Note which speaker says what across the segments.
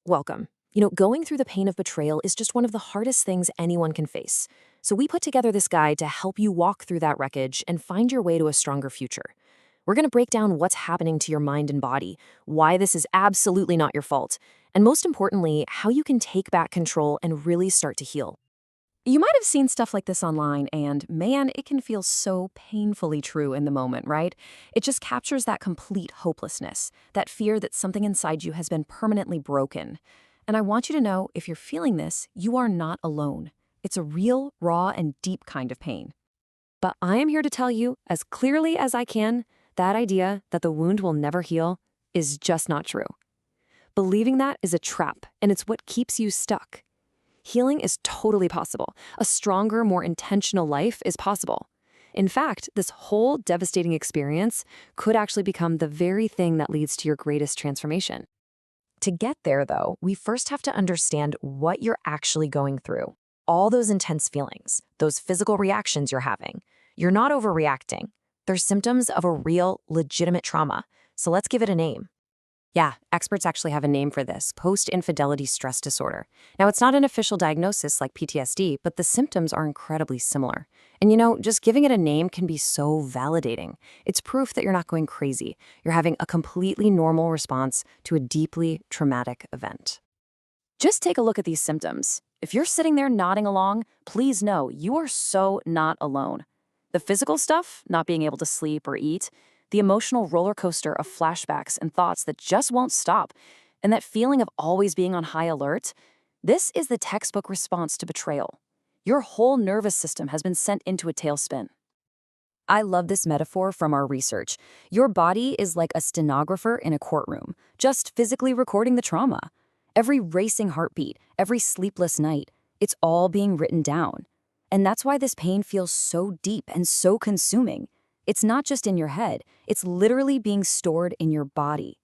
Speaker 1: Welcome. Going through the pain of betrayal is just one of the hardest things anyone can face. So we put together this guide to help you walk through that wreckage and find your way to a stronger future. We're going to break down what's happening to your mind and body, why this is absolutely not your fault, and most importantly, how you can take back control and really start to heal. You might have seen stuff like this online, and man, it can feel so painfully true in the moment, right? It just captures that complete hopelessness, that fear that something inside you has been permanently broken. And I want you to know, if you're feeling this, you are not alone. It's a real, raw, and deep kind of pain. But I am here to tell you, as clearly as I can, that idea that the wound will never heal is just not true. Believing that is a trap, and it's what keeps you stuck. Healing is totally possible. A stronger, more intentional life is possible. In fact, this whole devastating experience could actually become the very thing that leads to your greatest transformation. To get there, though, we first have to understand what you're actually going through. All those intense feelings, those physical reactions you're having. You're not overreacting. They're symptoms of a real, legitimate trauma. So let's give it a name. Yeah, experts actually have a name for this, Post-Infidelity Stress Disorder. Now, it's not an official diagnosis like PTSD, but the symptoms are incredibly similar. And just giving it a name can be so validating. It's proof that you're not going crazy. You're having a completely normal response to a deeply traumatic event. Just take a look at these symptoms. If you're sitting there nodding along, please know you are so not alone. The physical stuff, not being able to sleep or eat, the emotional roller coaster of flashbacks and thoughts that just won't stop, and that feeling of always being on high alert, this is the textbook response to betrayal. Your whole nervous system has been sent into a tailspin. I love this metaphor from our research. Your body is like a stenographer in a courtroom, just physically recording the trauma. Every racing heartbeat, every sleepless night, it's all being written down. And that's why this pain feels so deep and so consuming. It's not just in your head, it's literally being stored in your body.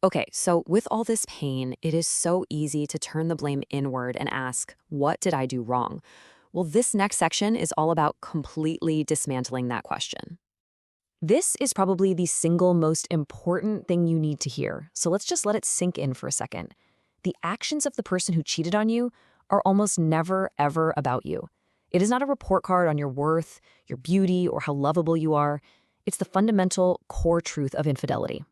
Speaker 1: Okay, so with all this pain, it is so easy to turn the blame inward and ask, what did I do wrong? Well, this next section is all about completely dismantling that question. This is probably the single most important thing you need to hear, so let's just let it sink in for a second. The actions of the person who cheated on you are almost never, ever about you. It is not a report card on your worth, your beauty, or how lovable you are. It's the fundamental core truth of infidelity.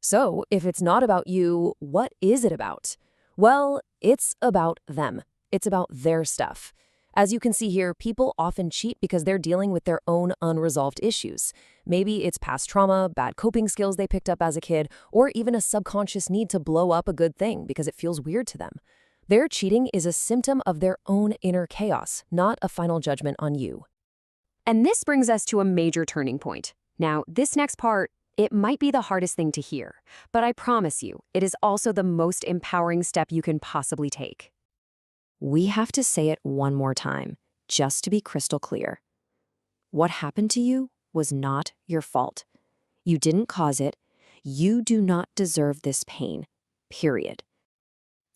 Speaker 1: So, if it's not about you, what is it about? Well, it's about them. It's about their stuff. As you can see here, people often cheat because they're dealing with their own unresolved issues. Maybe it's past trauma, bad coping skills they picked up as a kid, or even a subconscious need to blow up a good thing because it feels weird to them. Their cheating is a symptom of their own inner chaos, not a final judgment on you. And this brings us to a major turning point. Now, this next part, it might be the hardest thing to hear, but I promise you, it is also the most empowering step you can possibly take. We have to say it one more time, just to be crystal clear. What happened to you was not your fault. You didn't cause it. You do not deserve this pain, period.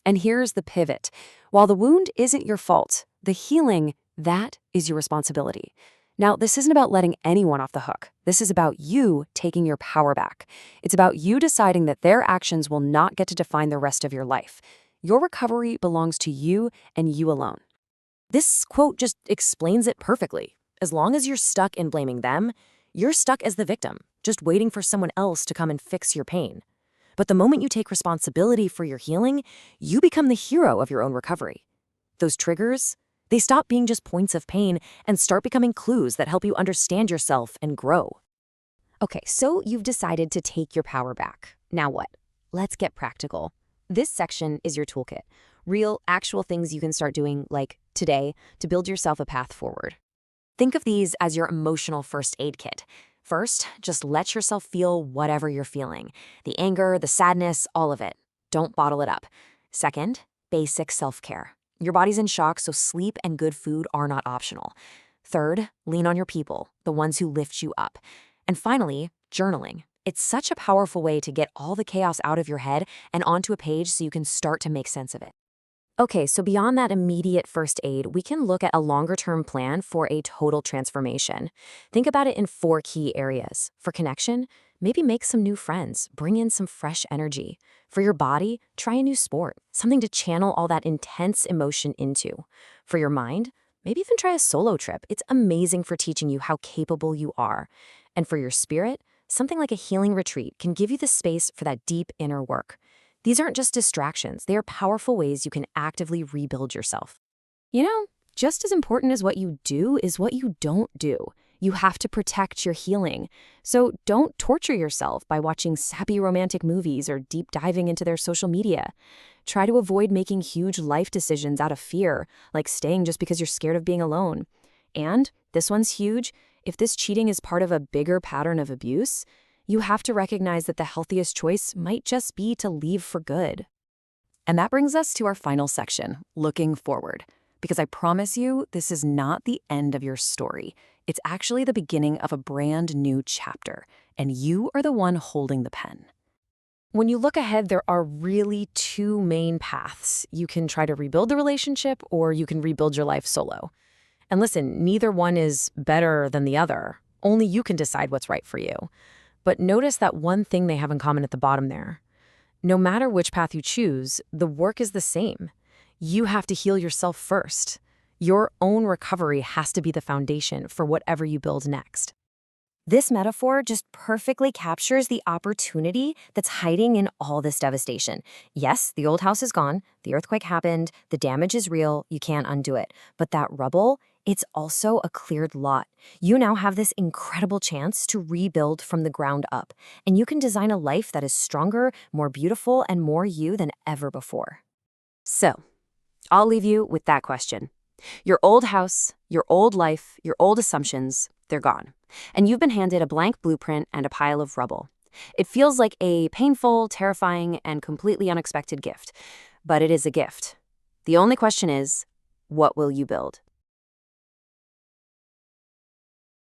Speaker 1: And here's the pivot. While the wound isn't your fault, the healing, that is your responsibility. Now, this isn't about letting anyone off the hook. This is about you taking your power back. It's about you deciding that their actions will not get to define the rest of your life. Your recovery belongs to you and you alone. This quote just explains it perfectly. As long as you're stuck in blaming them, you're stuck as the victim, just waiting for someone else to come and fix your pain. But the moment you take responsibility for your healing, you become the hero of your own recovery. Those triggers, they stop being just points of pain and start becoming clues that help you understand yourself and grow. Okay, so you've decided to take your power back. Now what? Let's get practical. This section is your toolkit. Real, actual things you can start doing, like today, to build yourself a path forward. Think of these as your emotional first aid kit. First, just let yourself feel whatever you're feeling. The anger, the sadness, all of it. Don't bottle it up. Second, basic self-care. Your body's in shock, so sleep and good food are not optional. Third, lean on your people, the ones who lift you up. And finally, journaling. It's such a powerful way to get all the chaos out of your head and onto a page so you can start to make sense of it. Okay, so beyond that immediate first aid, we can look at a longer-term plan for a total transformation. Think about it in 4 key areas. For connection, maybe make some new friends, bring in some fresh energy. For your body, try a new sport, something to channel all that intense emotion into. For your mind, maybe even try a solo trip. It's amazing for teaching you how capable you are. And for your spirit, something like a healing retreat can give you the space for that deep inner work. These aren't just distractions, they are powerful ways you can actively rebuild yourself. You know, just as important as what you do is what you don't do. You have to protect your healing. So don't torture yourself by watching sappy romantic movies or deep diving into their social media. Try to avoid making huge life decisions out of fear, like staying just because you're scared of being alone. And, this one's huge, if this cheating is part of a bigger pattern of abuse, you have to recognize that the healthiest choice might just be to leave for good. And that brings us to our final section, looking forward. Because I promise you, this is not the end of your story. It's actually the beginning of a brand new chapter, and you are the one holding the pen. When you look ahead, there are really two main paths. You can try to rebuild the relationship, or you can rebuild your life solo. And listen, neither one is better than the other. Only you can decide what's right for you. But notice that one thing they have in common at the bottom there. No matter which path you choose, the work is the same. You have to heal yourself first. Your own recovery has to be the foundation for whatever you build next. This metaphor just perfectly captures the opportunity that's hiding in all this devastation. Yes, the old house is gone, the earthquake happened, the damage is real, you can't undo it. But that rubble, it's also a cleared lot. You now have this incredible chance to rebuild from the ground up, and you can design a life that is stronger, more beautiful, and more you than ever before. So, I'll leave you with that question. Your old house, your old life, your old assumptions, they're gone. And you've been handed a blank blueprint and a pile of rubble. It feels like a painful, terrifying, and completely unexpected gift. But it is a gift. The only question is, what will you build?